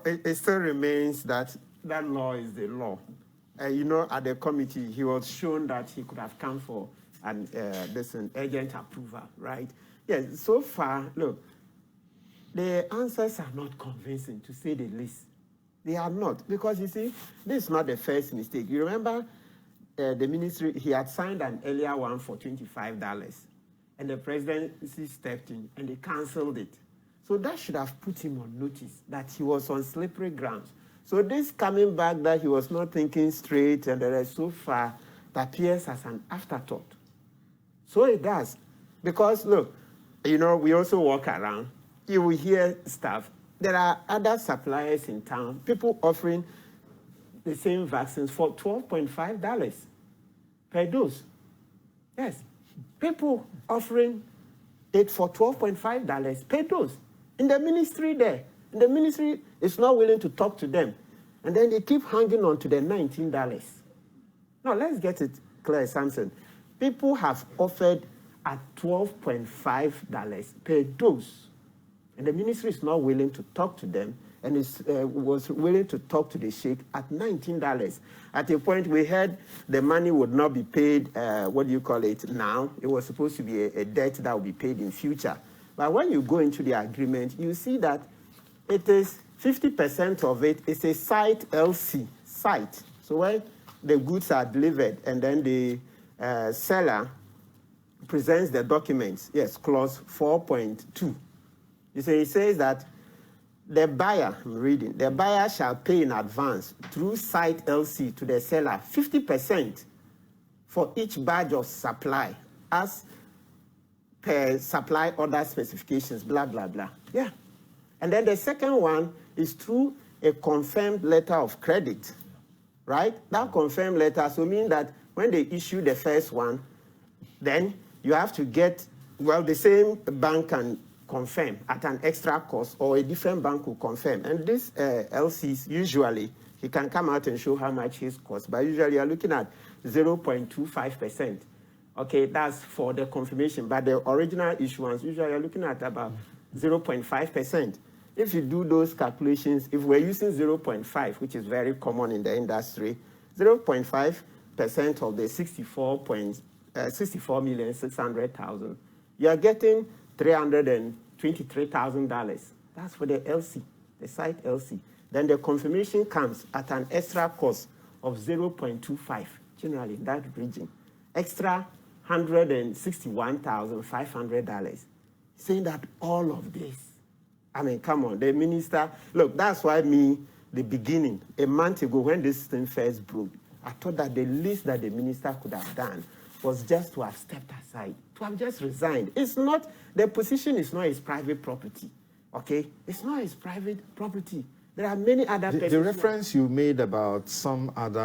It still remains that law is the law. At the committee, he was shown that he could have come for an urgent approval, right? Yes, so far, look, the answers are not convincing, to say the least. They are not, because you see, this is not the first mistake. You remember the ministry, he had signed an earlier one for $25, and the presidency stepped in and they canceled it. So that should have put him on notice that he was on slippery grounds. So this coming back that he was not thinking straight and that so far, that appears as an afterthought. So it does. Because look, we also walk around, you will hear stuff. There are other suppliers in town, people offering the same vaccines for $12.5 per dose. Yes, people offering it for $12.5 per dose. In the ministry there. And the ministry is not willing to talk to them. And then they keep hanging on to the $19. Now, let's get it clear, Samson. People have offered at $12.5 per dose. And the ministry is not willing to talk to them and was willing to talk to the sheikh at $19. At a point, we heard the money would not be paid, now. It was supposed to be a debt that would be paid in future. But when you go into the agreement, you see that it is 50% of it is a site LC, site. So when the goods are delivered and then the seller presents the documents, yes, clause 4.2. You see, it says that the buyer, I'm reading, the buyer shall pay in advance through site LC to the seller 50% for each batch of supply as per supply order specifications, blah, blah, blah. Yeah. And then the second one is through a confirmed letter of credit, right? That confirmed letter, so mean that when they issue the first one, then you have to get, the same bank can confirm at an extra cost, or a different bank will confirm. And this LCs, usually, he can come out and show how much his cost, but usually you're looking at 0.25%. Okay, that's for the confirmation, but the original issuance, usually you're looking at about 0.5%. If you do those calculations, if we're using 0.5, which is very common in the industry, 0.5% of the 64,600,000, you're getting $323,000. That's for the LC, the site LC. Then the confirmation comes at an extra cost of 0.25, generally in that region. Extra $161,500. Saying that all of this, come on, the minister, look, that's why the beginning, a month ago when this thing first broke, I thought that the least that the minister could have done was just to have stepped aside, to have just resigned. It's not, the position is not his private property, okay? It's not his private property. There are many other persons. The reference you made about some other